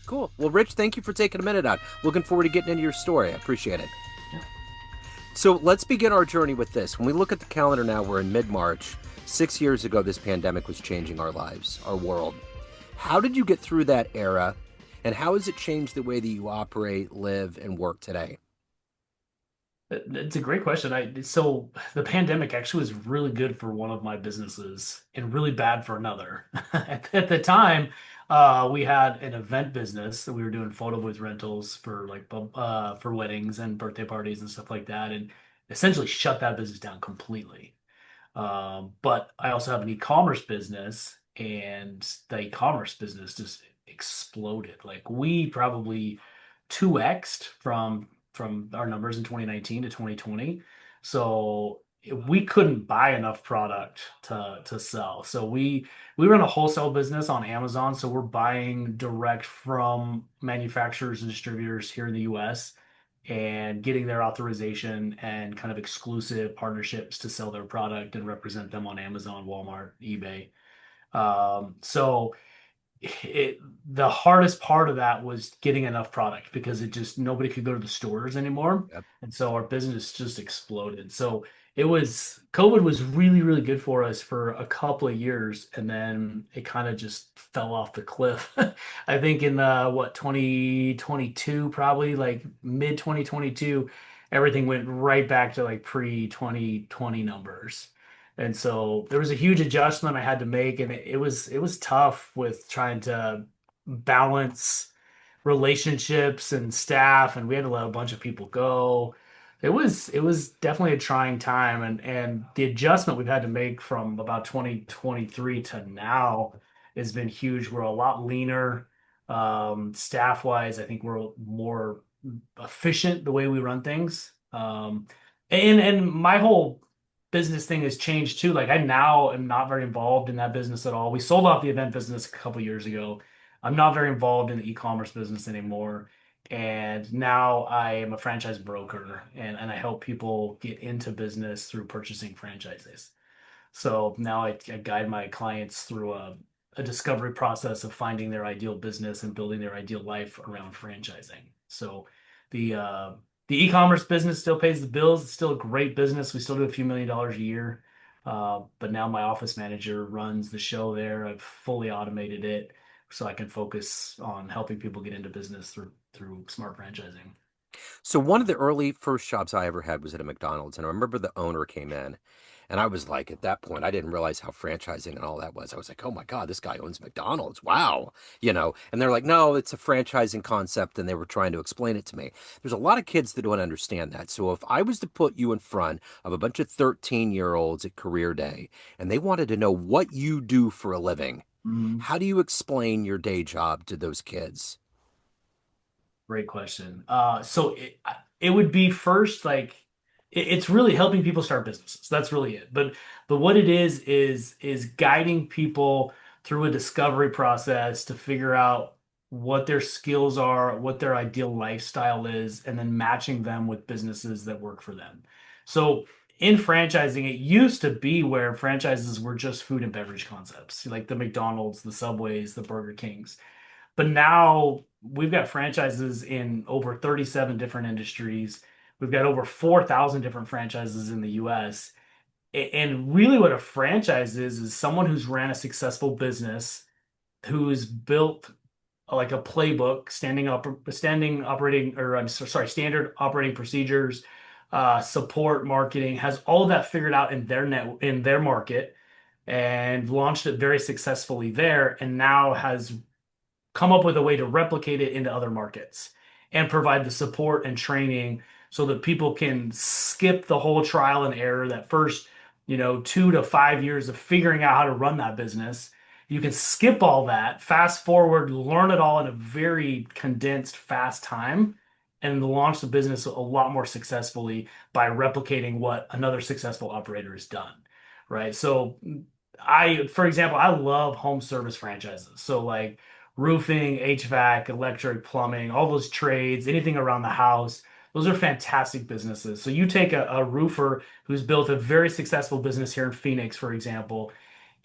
Cool. Well, Rich, thank you for taking a minute out. Looking forward to getting into your story. I appreciate it. Yeah. So let's begin our journey with this. When we look at the calendar now, we're in mid March. 6 years ago, this pandemic was changing our lives, our world. How did you get through that era, and how has it changed the way that you operate, live, and work today? It's a great question. So the pandemic actually was really good for one of my businesses and really bad for another. At the time, we had an event business that we were doing photo booth rentals for for weddings and birthday parties and stuff like that, and essentially shut that business down completely. But I also have an e-commerce business, and the e-commerce business just exploded. Like we probably 2x'd from our numbers in 2019 to 2020. So we couldn't buy enough product to sell. So we run a wholesale business on Amazon. So we're buying direct from manufacturers and distributors here in the US and getting their authorization and kind of exclusive partnerships to sell their product and represent them on Amazon, Walmart, eBay. So it the hardest part of that was getting enough product because it just nobody could go to the stores anymore. Yep. And so our business just exploded. So it was COVID was really, really good for us for a couple of years, and then it kind of just fell off the cliff. I think in the what 2022, probably like mid 2022, everything went right back to like pre 2020 numbers. And so there was a huge adjustment I had to make, and it was tough with trying to balance relationships and staff, and we had to let a bunch of people go. It was definitely a trying time, and the adjustment we've had to make from about 2023 to now has been huge. We're a lot leaner, staff wise. I think we're more efficient the way we run things. And my whole business thing has changed too. Like I now am not very involved in that business at all. We sold off the event business a couple years ago. I'm not very involved in the e-commerce business anymore. And now I am a franchise broker, and I help people get into business through purchasing franchises. So now I guide my clients through a discovery process of finding their ideal business and building their ideal life around franchising. So the uh, the e-commerce business still pays the bills. It's still a great business. We still do a few $1 million a year. But now my office manager runs the show there. I've fully automated it so I can focus on helping people get into business through smart franchising. So one of the early first jobs I ever had was at a McDonald's, and I remember the owner came in, and I was like, at that point, I didn't realize how franchising and all that was. I was like, oh my God, this guy owns McDonald's. Wow. And they're like, no, it's a franchising concept, and they were trying to explain it to me. There's a lot of kids that don't understand that. So if I was to put you in front of a bunch of 13-year-olds at career day, and they wanted to know what you do for a living, Mhm. how do you explain your day job to those kids? Great question. So it would be first like it's really helping people start businesses. That's really it. But what it is guiding people through a discovery process to figure out what their skills are, what their ideal lifestyle is, and then matching them with businesses that work for them. So in franchising, it used to be where franchises were just food and beverage concepts, like the McDonald's, the Subways, the Burger Kings. But now we've got franchises in over 37 different industries. We've got over 4,000 different franchises in the US. And really, what a franchise is someone who's ran a successful business, who's built like a playbook, standing operating, or I'm sorry, standard operating procedures, support, marketing, has all of that figured out in their market, and launched it very successfully there, and now has come up with a way to replicate it into other markets and provide the support and training so that people can skip the whole trial and error, that first 2 to 5 years of figuring out how to run that business. You can skip all that, fast forward, learn it all in a very condensed fast time, and launch the business a lot more successfully by replicating what another successful operator has done, right? So for example, I love home service franchises. So like roofing, HVAC, electric, plumbing, all those trades, anything around the house. Those are fantastic businesses. So you take a roofer who's built a very successful business here in Phoenix, for example.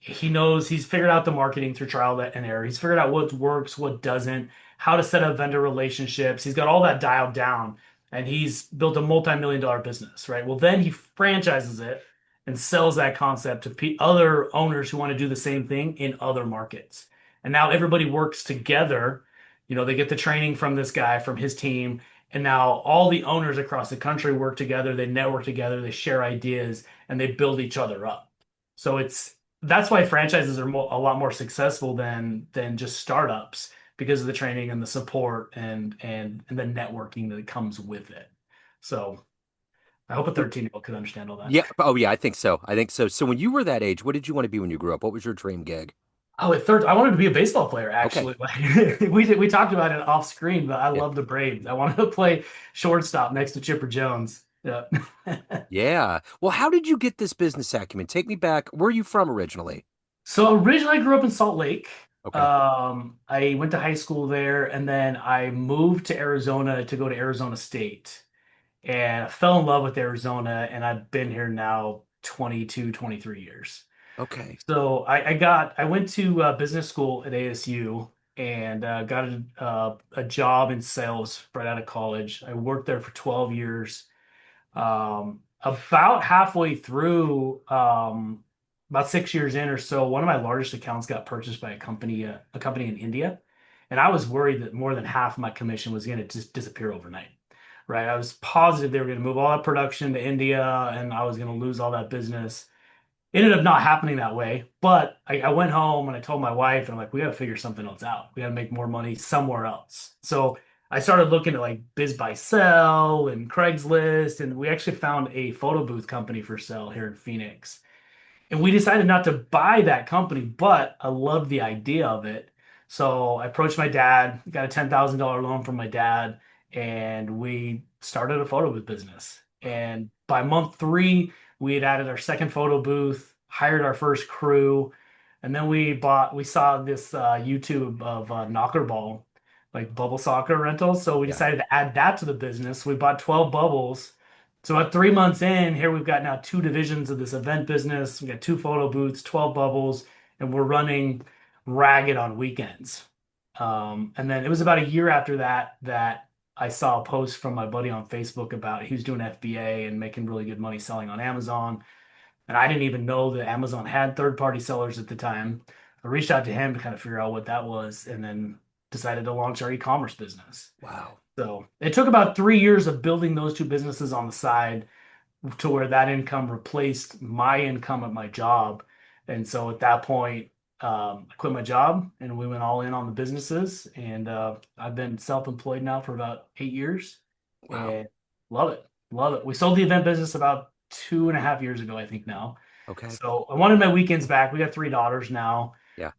He's figured out the marketing through trial and error. He's figured out what works, what doesn't, how to set up vendor relationships. He's got all that dialed down and he's built a multi-million dollar business, right? Well, then he franchises it and sells that concept to other owners who want to do the same thing in other markets. And now everybody works together. You know, they get the training from this guy, from his team. And now all the owners across the country work together, they network together, they share ideas, and they build each other up. So that's why franchises are a lot more successful than just startups because of the training and the support and the networking that comes with it. So I hope a 13-year-old could understand all that. Yeah. Oh, yeah. I think so. I think so. So when you were that age, what did you want to be when you grew up? What was your dream gig? Oh, at third, I wanted to be a baseball player, Okay. actually. Like we talked about it off screen, but I Yeah. love the Braves. I wanted to play shortstop next to Chipper Jones. Yeah. Yeah. Well, how did you get this business acumen? Take me back. Where are you from originally? So originally I grew up in Salt Lake. Okay. I went to high school there and then I moved to Arizona to go to Arizona State. And I fell in love with Arizona and I've been here now 22, 23 years. Okay. So I went to business school at ASU and got a job in sales right out of college. I worked there for 12 years. About halfway through, about 6 years in or so, one of my largest accounts got purchased by a company in India, and I was worried that more than half of my commission was going to just disappear overnight. Right? I was positive they were going to move all that production to India, and I was going to lose all that business. It ended up not happening that way, but I went home and I told my wife, and I'm like, we got to figure something else out. We got to make more money somewhere else. So I started looking at like Biz by Sell and Craigslist, and we actually found a photo booth company for sale here in Phoenix. And we decided not to buy that company, but I loved the idea of it. So I approached my dad, got a $10,000 loan from my dad, and we started a photo booth business. And by month three, we had added our second photo booth, hired our first crew, and then we saw this YouTube of Knocker Ball, like bubble soccer rentals. So we Yeah. decided to add that to the business. We bought 12 bubbles. So at 3 months in, here we've got now two divisions of this event business. We got two photo booths, 12 bubbles, and we're running ragged on weekends. And then it was about a year after that I saw a post from my buddy on Facebook about he was doing FBA and making really good money selling on Amazon. And I didn't even know that Amazon had third-party sellers at the time. I reached out to him to kind of figure out what that was, and then decided to launch our e-commerce business. Wow. So it took about 3 years of building those two businesses on the side to where that income replaced my income at my job. And so at that point, I quit my job and we went all in on the businesses. And I've been self-employed now for about 8 years Wow. and love it. Love it. We sold the event business about 2.5 years ago, I think now. Okay. So I wanted my weekends back. We got three daughters now. Yeah.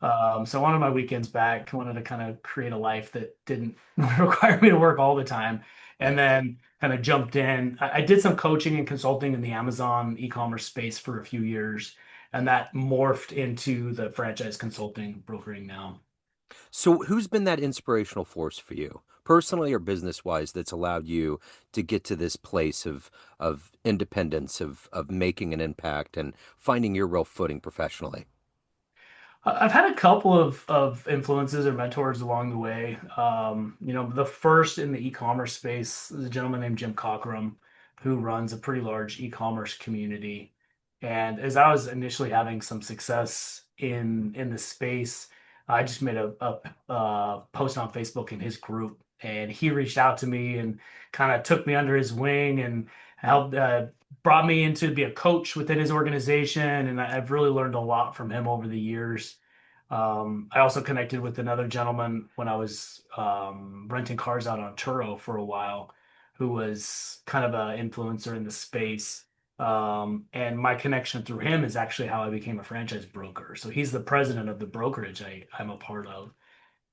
So I wanted my weekends back. I wanted to kind of create a life that didn't require me to work all the time. Yeah. And then kind of jumped in. I did some coaching and consulting in the Amazon e-commerce space for a few years, and that morphed into the franchise consulting brokering now. So who's been that inspirational force for you, personally or business wise, that's allowed you to get to this place of independence, of making an impact and finding your real footing professionally? I've had a couple of influences or mentors along the way. The first in the e-commerce space is a gentleman named Jim Cockrum, who runs a pretty large e-commerce community. And as I was initially having some success in the space, I just made a post on Facebook in his group, and he reached out to me and kind of took me under his wing and helped brought me in to be a coach within his organization, and I've really learned a lot from him over the years. I also connected with another gentleman when I was renting cars out on Turo for a while, who was kind of an influencer in the space. And my connection through him is actually how I became a franchise broker. So he's the president of the brokerage I'm a part of.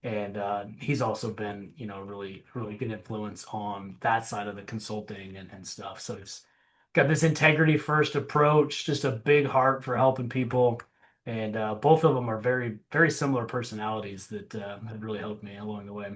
And he's also been, really, really good influence on that side of the consulting and stuff. So he's got this integrity first approach, just a big heart for helping people. And both of them are very, very similar personalities that have really helped me along the way.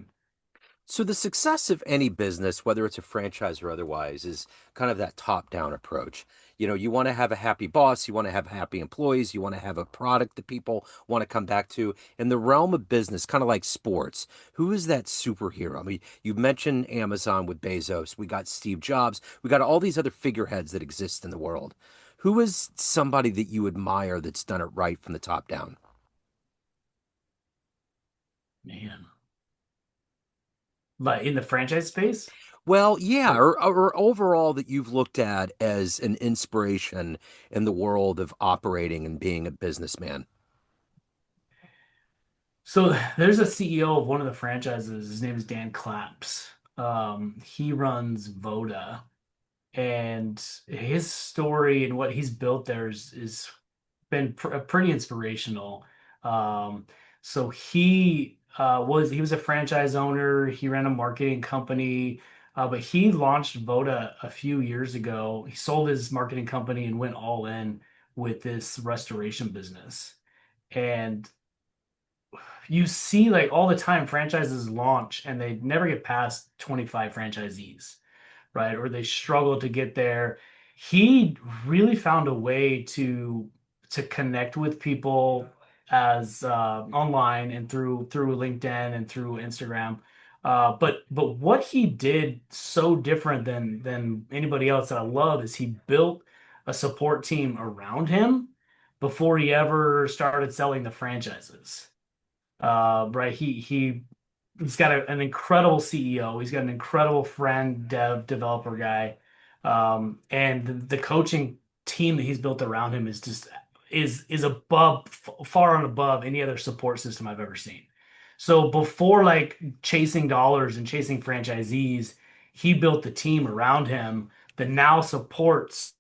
So the success of any business, whether it's a franchise or otherwise, is kind of that top-down approach. You know, you want to have a happy boss, you want to have happy employees, you want to have a product that people want to come back to. In the realm of business, kind of like sports, who is that superhero? I mean, you mentioned Amazon with Bezos, we got Steve Jobs, we got all these other figureheads that exist in the world. Who is somebody that you admire that's done it right from the top down? Man. But in the franchise space? Well, yeah, or overall that you've looked at as an inspiration in the world of operating and being a businessman. So there's a CEO of one of the franchises. His name is Dan Claps. He runs Voda, and his story and what he's built there is been pretty inspirational. Um, so he was a franchise owner. He ran a marketing company, but he launched Voda a few years ago. He sold his marketing company and went all in with this restoration business. And you see like all the time franchises launch and they never get past 25 franchisees, right? Or they struggle to get there. He really found a way to connect with people as online and through LinkedIn and through Instagram. But what he did so different than anybody else that I love is he built a support team around him before he ever started selling the franchises. Right. He's got an incredible CEO. He's got an incredible friend, developer guy. And the coaching team that he's built around him is just is above far and above any other support system I've ever seen. So before like chasing dollars and chasing franchisees, he built the team around him that now supports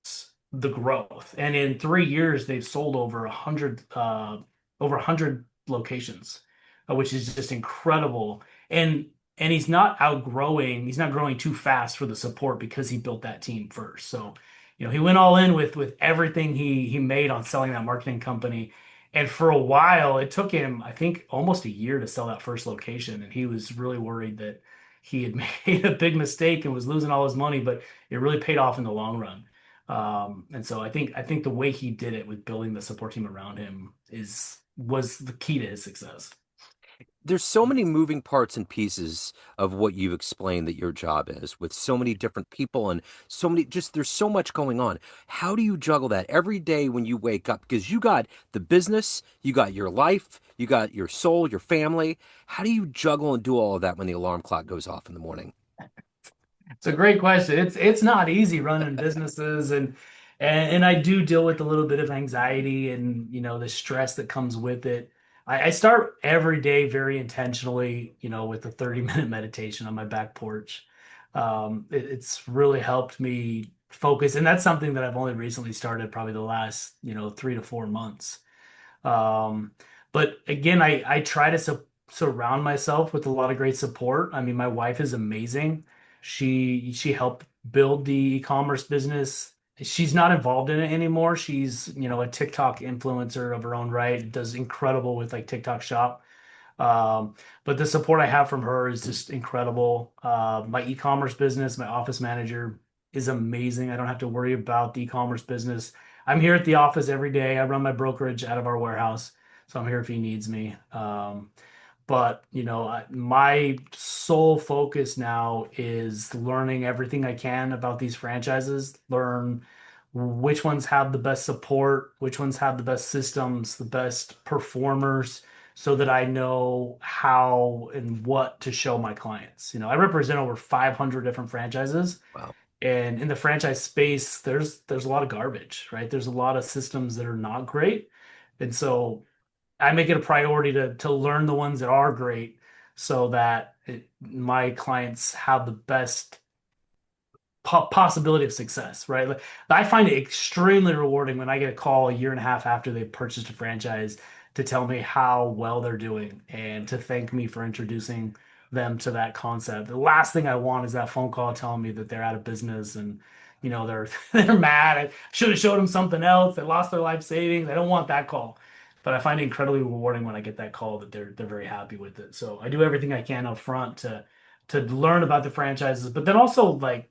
the growth. And in 3 years, they've sold over a hundred locations, which is just incredible. And he's not growing too fast for the support because he built that team first. So, he went all in with everything he made on selling that marketing company. And for a while, it took him, I think, almost a year to sell that first location. And he was really worried that he had made a big mistake and was losing all his money, but it really paid off in the long run. And so I think the way he did it with building the support team around him is was the key to his success. There's so many moving parts and pieces of what you've explained that your job is with so many different people and so many just there's so much going on. How do you juggle that every day when you wake up? Because you got the business, you got your life, you got your soul, your family. How do you juggle and do all of that when the alarm clock goes off in the morning? It's a great question. It's not easy running businesses and I do deal with a little bit of anxiety and the stress that comes with it. I start every day very intentionally, with a 30-minute meditation on my back porch. It's really helped me focus, and that's something that I've only recently started, probably the last 3 to 4 months. Um, but again, I try to surround myself with a lot of great support. I mean, my wife is amazing. She helped build the e-commerce business. She's not involved in it anymore. She's, a TikTok influencer of her own right, does incredible with like TikTok Shop. Um, but the support I have from her is just incredible. My e-commerce business, my office manager is amazing. I don't have to worry about the e-commerce business. I'm here at the office every day. I run my brokerage out of our warehouse, so I'm here if he needs me. But my sole focus now is learning everything I can about these franchises, learn which ones have the best support, which ones have the best systems, the best performers, so that I know how and what to show my clients. I represent over 500 different franchises, Wow. and in the franchise space, there's a lot of garbage, right? There's a lot of systems that are not great. And so I make it a priority to learn the ones that are great so that my clients have the best possibility of success, right? Like, I find it extremely rewarding when I get a call a year and a half after they purchased a franchise to tell me how well they're doing and to thank me for introducing them to that concept. The last thing I want is that phone call telling me that they're out of business and they're they're mad. I should have showed them something else. They lost their life savings. I don't want that call. But I find it incredibly rewarding when I get that call that they're very happy with it. So I do everything I can up front to to learn about the franchises, but then also like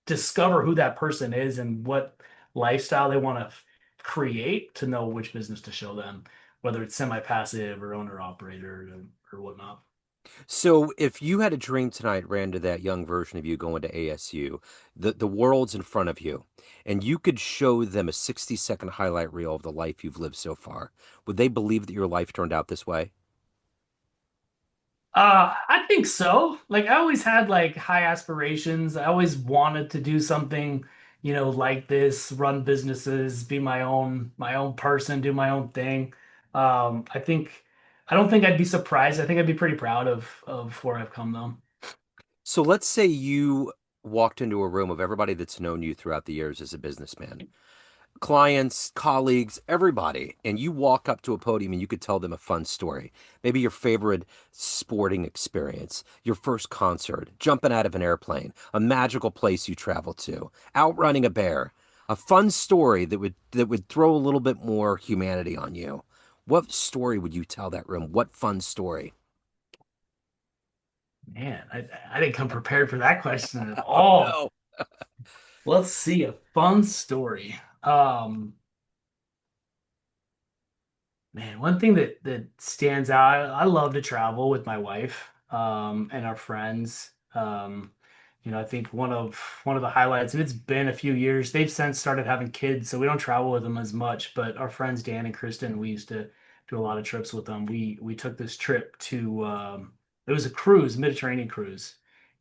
discover who that person is and what lifestyle they want to create to know which business to show them, whether it's semi-passive or owner operator or whatnot. So if you had a dream tonight, ran to that young version of you going to ASU, the world's in front of you, and you could show them a 60-second highlight reel of the life you've lived so far, would they believe that your life turned out this way? I think so. Like I always had like high aspirations. I always wanted to do something, like this, run businesses, be my own person, do my own thing. I don't think I'd be surprised. I think I'd be pretty proud of where I've come though. So let's say you walked into a room of everybody that's known you throughout the years as a businessman, clients, colleagues, everybody, and you walk up to a podium and you could tell them a fun story. Maybe your favorite sporting experience, your first concert, jumping out of an airplane, a magical place you traveled to, outrunning a bear, a fun story that would throw a little bit more humanity on you. What story would you tell that room? What fun story? Man, I didn't come prepared for that question at Oh all. no. Let's see a fun story. Man, one thing that stands out, I love to travel with my wife and our friends. I think one of the highlights, and it's been a few years. They've since started having kids, so we don't travel with them as much. But our friends Dan and Kristen, we used to do a lot of trips with them. We took this trip to it was a cruise, Mediterranean cruise,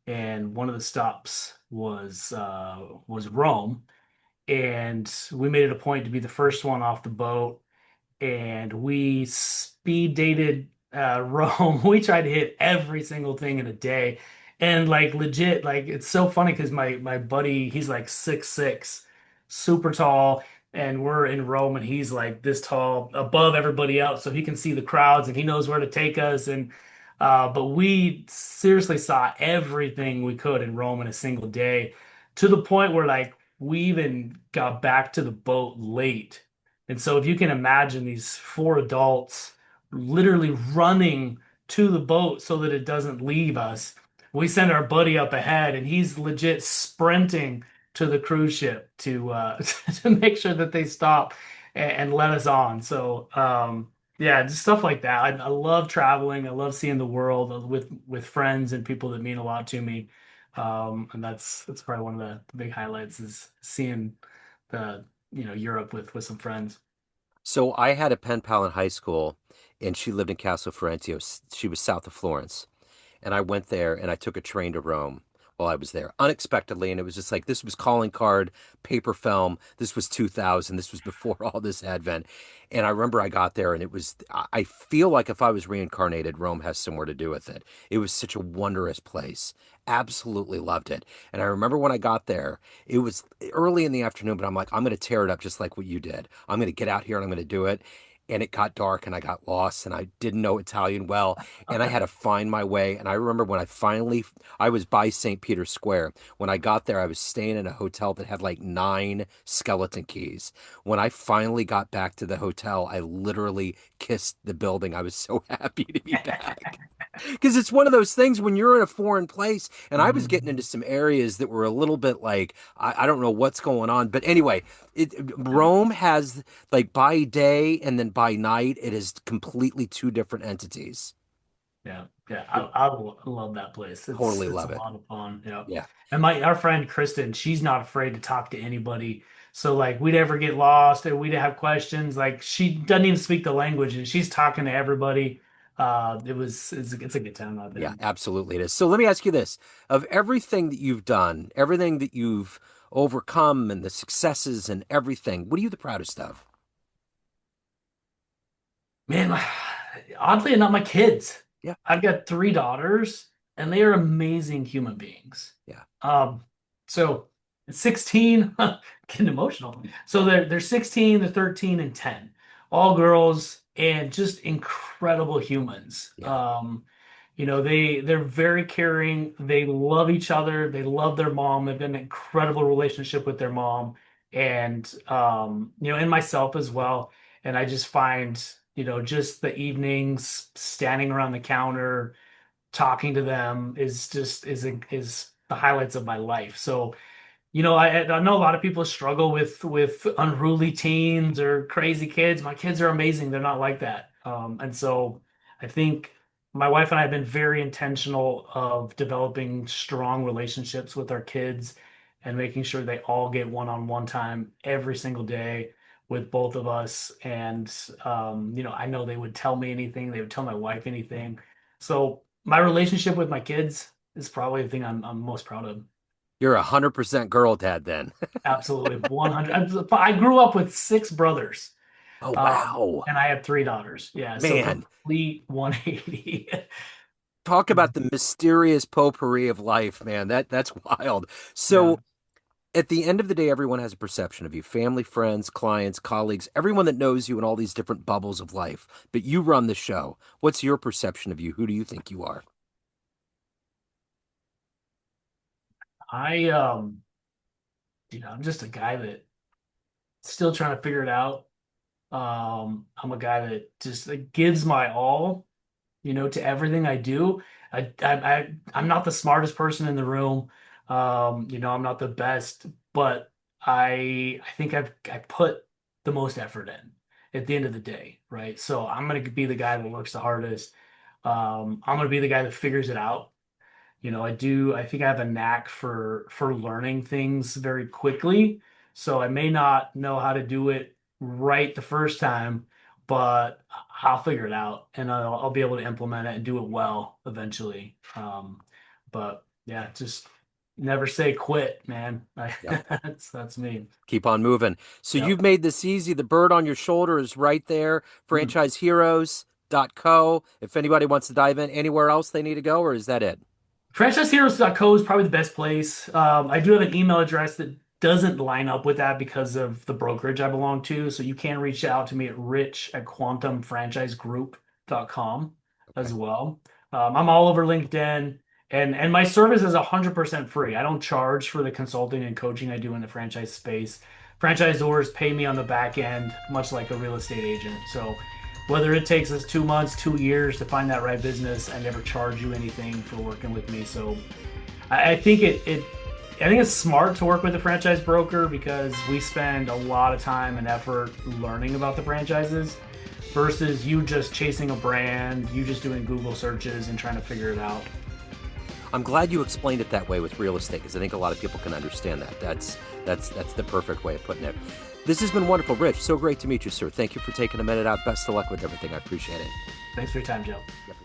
and one of the stops was Rome, and we made it a point to be the first one off the boat and we speed dated Rome. We tried to hit every single thing in a day. And like legit, like it's so funny because my buddy, he's like 6'6", super tall, and we're in Rome and he's like this tall above everybody else, so he can see the crowds and he knows where to take us. And but we seriously saw everything we could in Rome in a single day, to the point where like we even got back to the boat late, and so if you can imagine these four adults literally running to the boat so that it doesn't leave us, we send our buddy up ahead and he's legit sprinting to the cruise ship to to make sure that they stop and let us on. So yeah, just stuff like that. I love traveling. I love seeing the world with friends and people that mean a lot to me. And that's probably one of the big highlights is seeing the Europe with some friends. So I had a pen pal in high school, and she lived in Castle Firenze. She was south of Florence. And I went there and I took a train to Rome while I was there unexpectedly. And it was just like this was calling card, paper film. This was 2000. This was before all this advent. And I remember I got there and I feel like if I was reincarnated, Rome has somewhere to do with it. It was such a wondrous place. Absolutely loved it. And I remember when I got there, it was early in the afternoon, but I'm like, I'm going to tear it up just like what you did. I'm going to get out here and I'm going to do it. And it got dark and I got lost and I didn't know Italian well and I had to find my way. And I remember when I was by St. Peter's Square. When I got there, I was staying in a hotel that had like 9 skeleton keys. When I finally got back to the hotel, I literally kissed the building. I was so happy to be back. Because it's one of those things when you're in a foreign place, and I was getting into Mhm. some areas that were a little bit like, I don't know what's going on. But anyway, Yeah, Rome has like by day and then by night, it is completely two different entities. yeah. I love that place. It's Totally it's a love it. lot of fun. Yeah, Yeah. and my our friend Kristen, she's not afraid to talk to anybody. So like we'd ever get lost or we'd have questions, like she doesn't even speak the language and she's talking to everybody. It's a good time out Yeah, there. absolutely it is. So let me ask you this. Of everything that you've done, everything that you've overcome and the successes and everything, what are you the proudest of? Man, oddly enough, my kids. Yeah. I've got three daughters, and they are amazing human beings. Yeah. Um, so at 16, getting emotional. So they're 16, they're 13, and 10, all girls, and just incredible humans. Yeah. They're very caring. They love each other. They love their mom. They've got an incredible relationship with their mom, and and myself as well. And I just find, just the evenings standing around the counter talking to them is the highlights of my life. So I know a lot of people struggle with unruly teens or crazy kids. My kids are amazing. They're not like that. And so I think my wife and I have been very intentional of developing strong relationships with our kids and making sure they all get one-on-one time every single day with both of us. And I know they would tell me anything, they would tell my wife anything. So my relationship with my kids is probably the thing I'm most proud of. You're 100% girl dad then. Absolutely, 100. I grew up with six brothers, Oh, wow. and I have three daughters. Yeah, so Man, complete 180. talk about the mysterious potpourri of life, man. That's wild. Yeah. So at the end of the day, everyone has a perception of you, family, friends, clients, colleagues, everyone that knows you in all these different bubbles of life. But you run the show. What's your perception of you? Who do you think you are? I I'm just a guy that still trying to figure it out. I'm a guy that just like, gives my all, to everything I do. I'm not the smartest person in the room. I'm not the best, but I think I put the most effort in at the end of the day, right? So I'm gonna be the guy that works the hardest. I'm gonna be the guy that figures it out. I think I have a knack for learning things very quickly. So I may not know how to do it right the first time, but I'll figure it out and I'll be able to implement it and do it well eventually. But yeah, just never say quit, man. Yep. That's me. Keep on moving. So Yep. you've made this easy. The bird on your shoulder is right there. Mm. Franchiseheroes.co. If anybody wants to dive in anywhere else they need to go, or is that it? FranchiseHeroes.co is probably the best place. I do have an email address that doesn't line up with that because of the brokerage I belong to. So you can reach out to me at rich@quantumfranchisegroup.com as Okay. well. I'm all over LinkedIn and my service is 100% free. I don't charge for the consulting and coaching I do in the franchise space. Franchisors pay me on the back end, much like a real estate agent. So whether it takes us 2 months, 2 years to find that right business, I never charge you anything for working with me. So I think I think it's smart to work with a franchise broker because we spend a lot of time and effort learning about the franchises versus you just chasing a brand, you just doing Google searches and trying to figure it out. I'm glad you explained it that way with real estate because I think a lot of people can understand that. That's the perfect way of putting it. This has been wonderful, Rich. So great to meet you, sir. Thank you for taking a minute out. Best of luck with everything. I appreciate it. Thanks for your time, Joe. Yep.